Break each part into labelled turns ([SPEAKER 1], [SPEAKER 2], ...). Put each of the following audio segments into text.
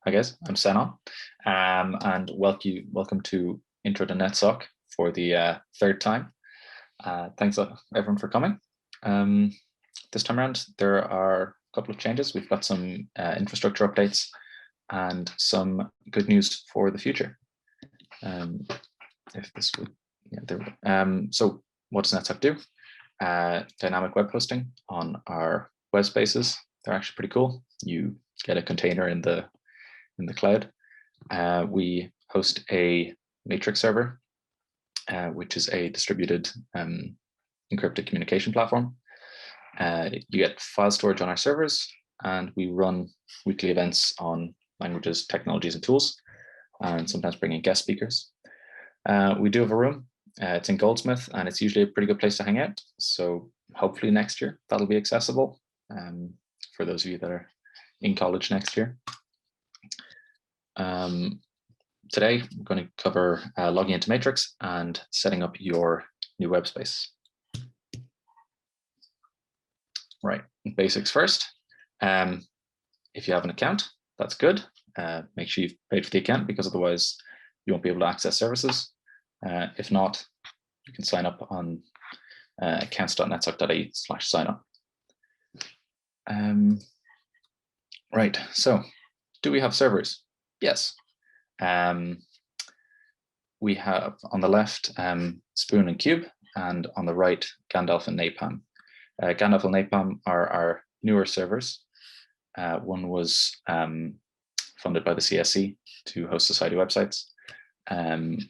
[SPEAKER 1] Hi guys, I'm Senon, and welcome to Intro to Netsoc for the third time. Thanks everyone for coming. This time around, there are a couple of changes. We've got some infrastructure updates and some good news for the future. If this would, yeah, there we go. So what does Netsoc do? Dynamic web hosting on our web spaces. They're actually pretty cool. You get a container in the cloud. We host a Matrix server, which is a distributed encrypted communication platform. You get file storage on our servers, and we run weekly events on languages, technologies, and tools, and sometimes bring in guest speakers. We do have a room. It's in Goldsmith, and it's usually a pretty good place to hang out. So hopefully next year that'll be accessible for those of you that are in college next year. Today, we're going to cover logging into Matrix and setting up your new web space. Right, basics first. If you have an account, that's good. Make sure you've paid for the account, because otherwise you won't be able to access services. If not, you can sign up on accounts.netsoc.ie/signup. Right, so do we have servers? Yes. We have on the left Spoon and Cube, and on the right Gandalf and Napalm. Gandalf and Napalm are our newer servers. One was funded by the CSC to host society websites, and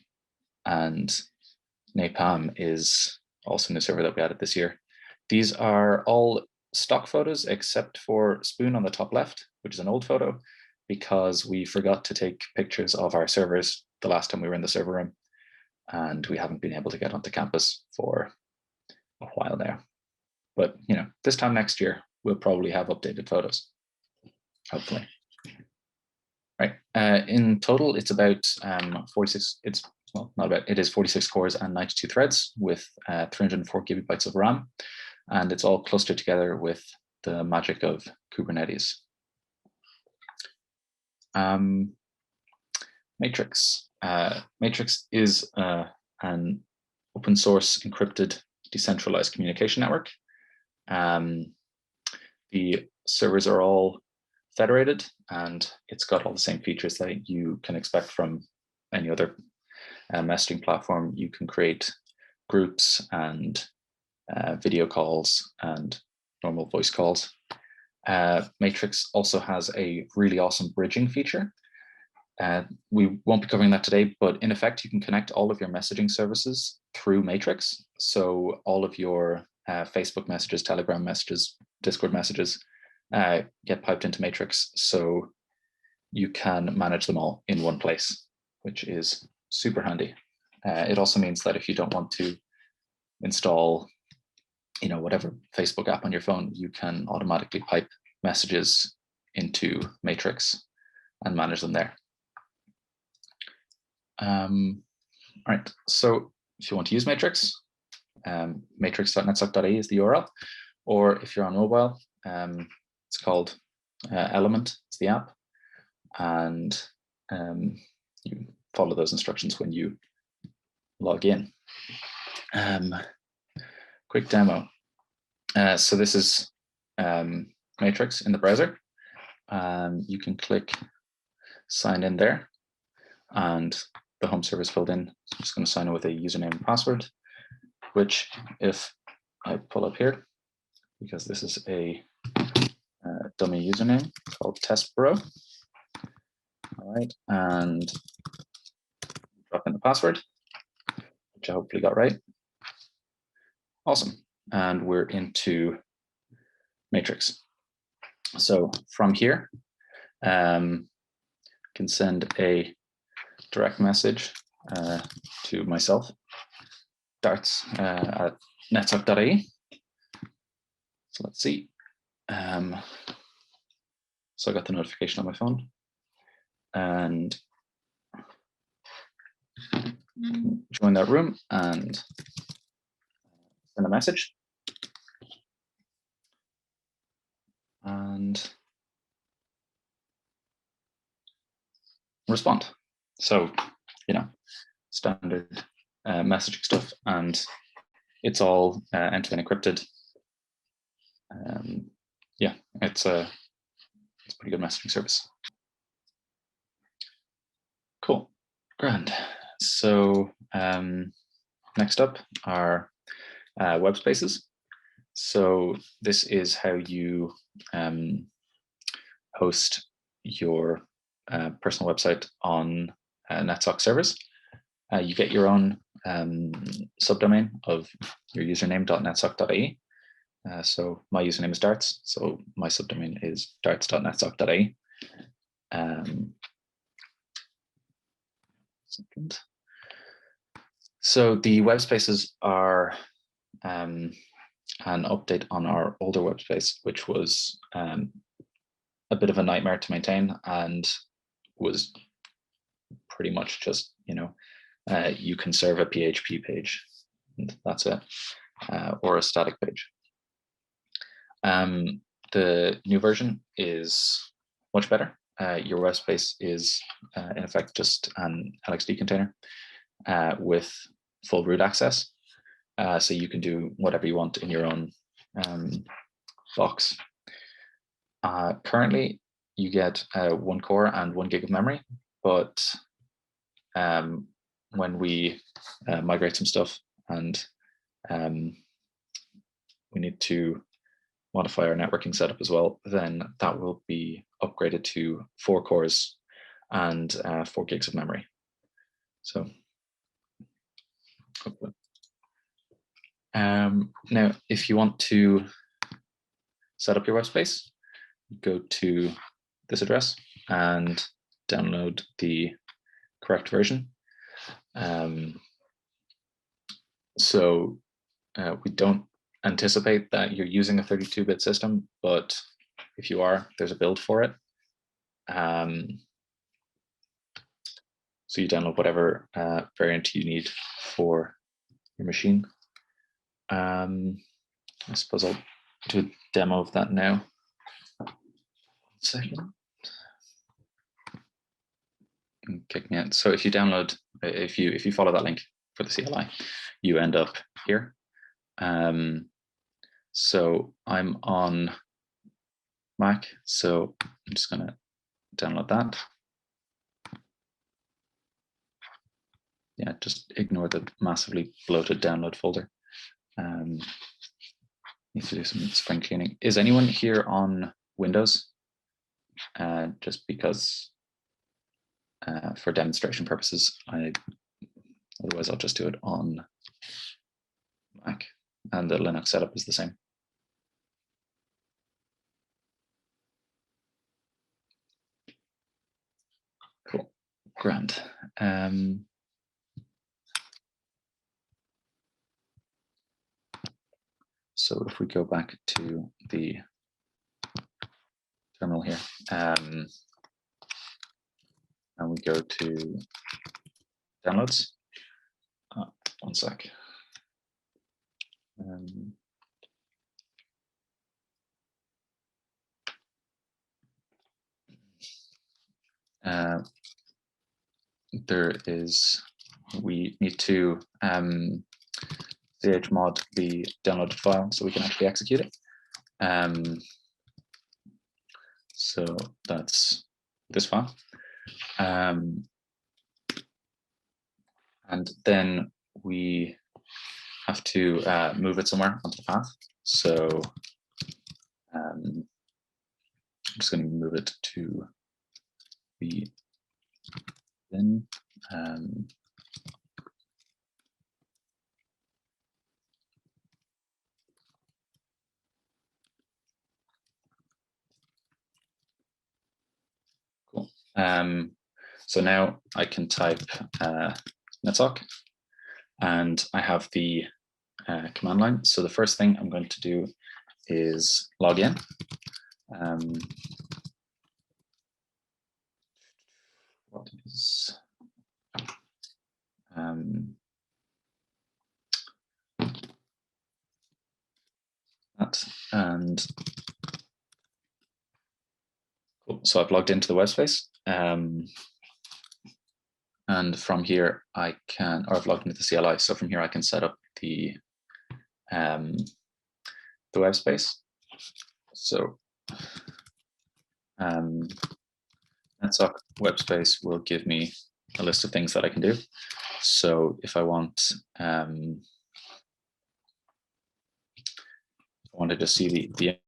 [SPEAKER 1] Napalm is also a new server that we added this year. These are all stock photos except for Spoon on the top left, which is an old photo, because we forgot to take pictures of our servers the last time we were in the server room, and we haven't been able to get onto campus for a while now. But this time next year, we'll probably have updated photos, hopefully. Right. In total, it's about 46. It's not about. It is 46 cores and 92 threads with 304 gigabytes of RAM, and it's all clustered together with the magic of Kubernetes. Matrix. Matrix is an open source encrypted decentralized communication network. The servers are all federated, and it's got all the same features that you can expect from any other messaging platform. You can create groups and video calls and normal voice calls. Matrix also has a really awesome bridging feature. We won't be covering that today, but in effect, you can connect all of your messaging services through Matrix. So all of your Facebook messages, Telegram messages, Discord messages get piped into Matrix, so you can manage them all in one place, which is super handy. It also means that if you don't want to install whatever Facebook app on your phone, you can automatically pipe messages into Matrix and manage them there. All right, so if you want to use Matrix, matrix.netsoc.ie is the URL, or if you're on mobile, it's called Element, it's the app, and you follow those instructions when you log in. Quick demo. So this is Matrix in the browser. You can click sign in there, and the home server is filled in. I'm just going to sign in with a username and password, which if I pull up here, because this is a dummy username called Test Bro. All right, and drop in the password, which I hopefully got right. Awesome, and we're into Matrix. So from here, can send a direct message to myself, darts at netsoc.ie. So let's see. So I got the notification on my phone, and join that room and send a message. And respond. So, standard messaging stuff, and it's all end-to-end encrypted. Yeah, it's a pretty good messaging service. Cool, grand. So next up are web spaces. So this is how you host your personal website on Netsoc servers. You get your own subdomain of your username.netsoc.ie. So my username is darts, so my subdomain is darts.netsoc.ie. Second. So the web spaces are an update on our older web space, which was a bit of a nightmare to maintain and was pretty much just, you can serve a PHP page and that's it, or a static page. The new version is much better. Your web space is in effect just an LXD container with full root access. So you can do whatever you want in your own box. Currently, you get 1 core and 1 gig of memory, but when we migrate some stuff and we need to modify our networking setup as well, then that will be upgraded to 4 cores and 4 gigs of memory. So now, if you want to set up your web space, go to this address and download the correct version. So we don't anticipate that you're using a 32-bit system, but if you are, there's a build for it. So you download whatever variant you need for your machine. I suppose I'll do a demo of that now. 1 second. Kick me out. So if you download, if you follow that link for the CLI, you end up here. So I'm on Mac, so I'm just going to download that. Yeah, just ignore the massively bloated download folder. Need to do some spring cleaning. Is anyone here on Windows? Just because for demonstration purposes, otherwise I'll just do it on Mac, and the Linux setup is the same. Cool, grand. So if we go back to the terminal here, and we go to downloads. 1 sec. There is, we need to chmod the downloaded file so we can actually execute it. So that's this file. And then we have to move it somewhere onto the path. So I'm just going to move it to the bin. Cool. So now I can type Netsoc, and I have the command line. So the first thing I'm going to do is log in. What is that? And cool. So I've logged into the web space. And from here I can, or I've logged into the CLI. So from here I can set up the web space. So Netsoc web space will give me a list of things that I can do. So if I want, I wanted to see the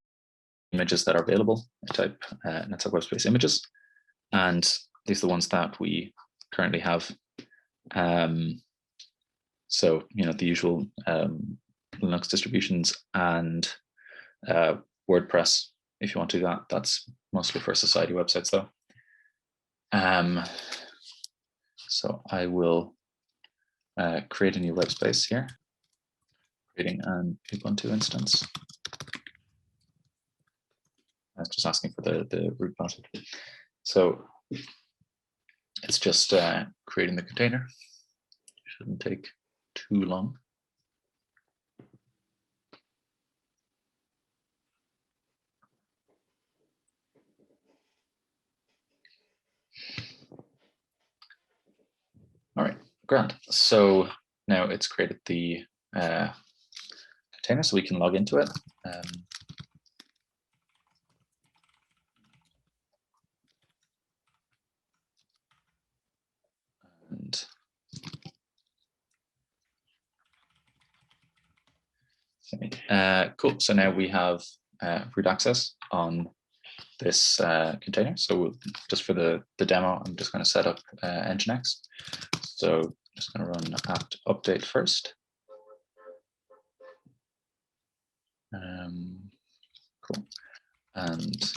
[SPEAKER 1] images that are available, I type Netsoc web space images, and these are the ones that we currently have. So the usual Linux distributions and WordPress. If you want to do that, that's mostly for society websites though. So I will create a new web space here, creating an Ubuntu instance. I was just asking for the root password. So it's just creating the container. Shouldn't take too long. All right, grand. So now it's created the container, so we can log into it. Cool. So now we have root access on this container. So just for the demo, I'm just going to set up Nginx. So I'm just going to run apt update first. Cool. And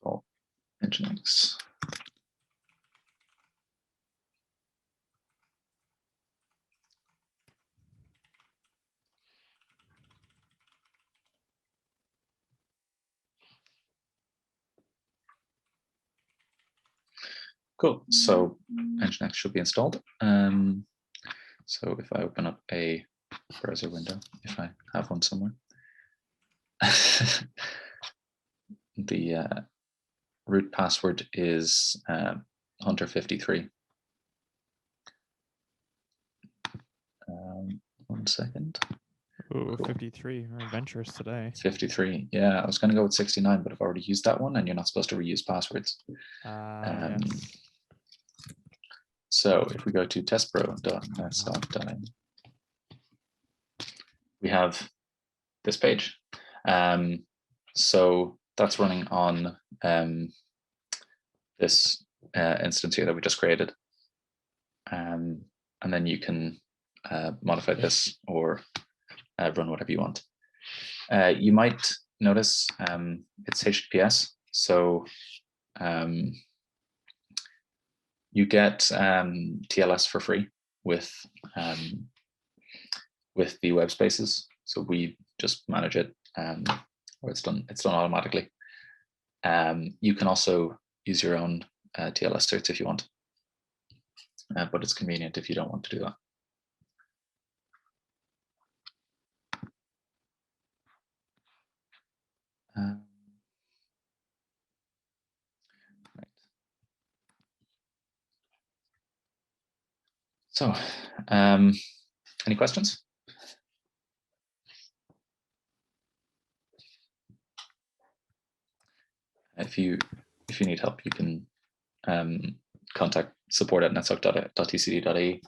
[SPEAKER 1] call Nginx. Cool. So Nginx should be installed. So if I open up a browser window, if I have one somewhere, the root password is Hunter53. 1 second.
[SPEAKER 2] Ooh, cool. 53. We're adventurous today.
[SPEAKER 1] 53. Yeah, I was going to go with 69, but I've already used that one, and you're not supposed to reuse passwords.
[SPEAKER 2] Yes.
[SPEAKER 1] So if we go to testpro.netsoc.in, we have this page. So that's running on this instance here that we just created. And then you can modify this or run whatever you want. You might notice it's HTTPS, so you get TLS for free with the web spaces. So we just manage it, or it's done automatically. You can also use your own TLS certs if you want, but it's convenient if you don't want to do that. Right. So, any questions? If you need help, you can contact support@netsoc.tcd.ie,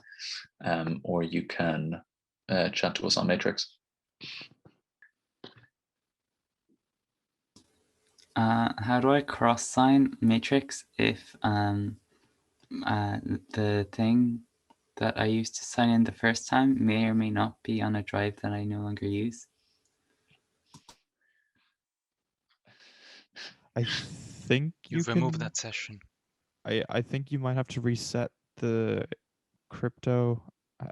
[SPEAKER 1] or you can chat to us on Matrix.
[SPEAKER 3] How do I cross-sign Matrix if the thing that I used to sign in the first time may or may not be on a drive that I no longer use?
[SPEAKER 2] I think
[SPEAKER 4] You've removed that session.
[SPEAKER 2] I think you might have to reset the crypto. I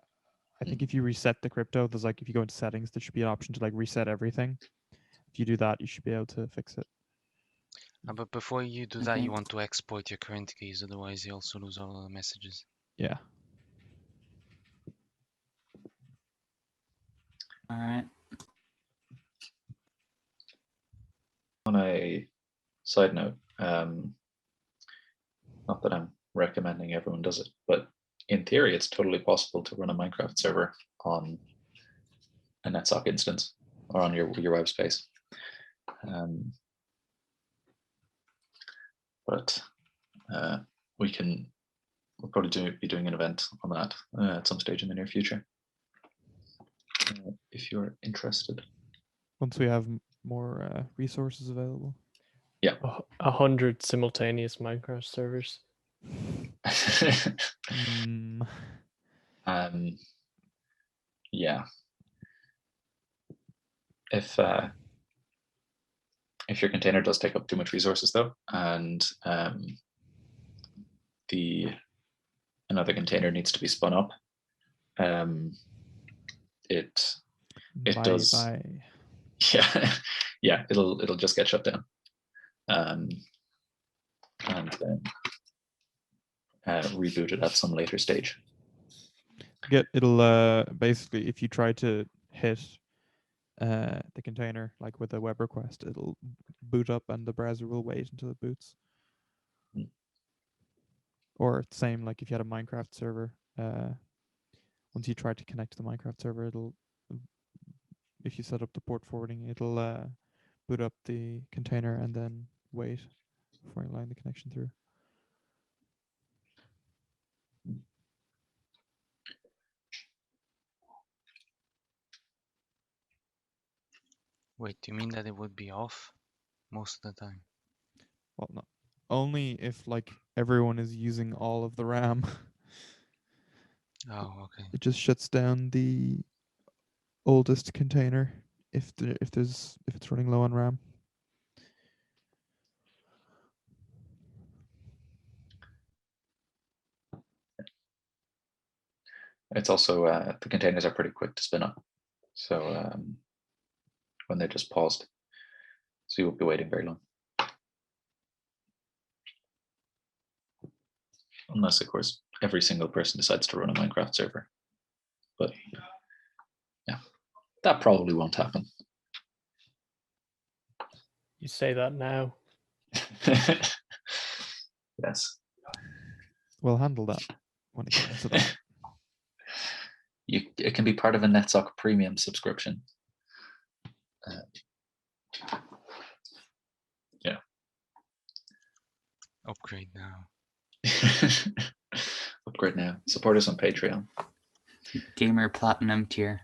[SPEAKER 2] think if you reset the crypto, there's like, if you go into settings, there should be an option to like reset everything. If you do that, you should be able to fix it.
[SPEAKER 4] But before you do that, you want to export your current keys, otherwise you also lose all the messages.
[SPEAKER 2] Yeah.
[SPEAKER 3] All right.
[SPEAKER 1] On a side note, Not that I'm recommending everyone does it, but in theory, it's totally possible to run a Minecraft server on a Netsoc instance or on your web space. But we'll probably be doing an event on that at some stage in the near future. If you're interested.
[SPEAKER 2] Once we have more resources available.
[SPEAKER 1] Yeah.
[SPEAKER 5] 100 simultaneous Minecraft servers.
[SPEAKER 1] Yeah. If your container does take up too much resources though, and another container needs to be spun up, it does. Yeah, it'll just get shut down, and then reboot it at some later stage.
[SPEAKER 2] It'll basically, if you try to hit the container like with a web request, it'll boot up and the browser will wait until it boots. Or same like if you had a Minecraft server, once you try to connect to the Minecraft server, if you set up the port forwarding, it'll boot up the container and then wait before you line the connection through.
[SPEAKER 4] Wait, do you mean that it would be off most of the time?
[SPEAKER 2] Well, no, only if like everyone is using all of the RAM.
[SPEAKER 4] Oh, okay.
[SPEAKER 2] It just shuts down the oldest container if it's running low on RAM.
[SPEAKER 1] It's also the containers are pretty quick to spin up, so when they're just paused, so you won't be waiting very long. Unless, of course, every single person decides to run a Minecraft server. But yeah, that probably won't happen.
[SPEAKER 5] You say that now.
[SPEAKER 1] Yes.
[SPEAKER 2] We'll handle that when it comes to that.
[SPEAKER 1] It can be part of a Netsoc premium subscription. Yeah.
[SPEAKER 4] Upgrade now.
[SPEAKER 1] Upgrade now. Support us on Patreon.
[SPEAKER 3] Gamer Platinum tier.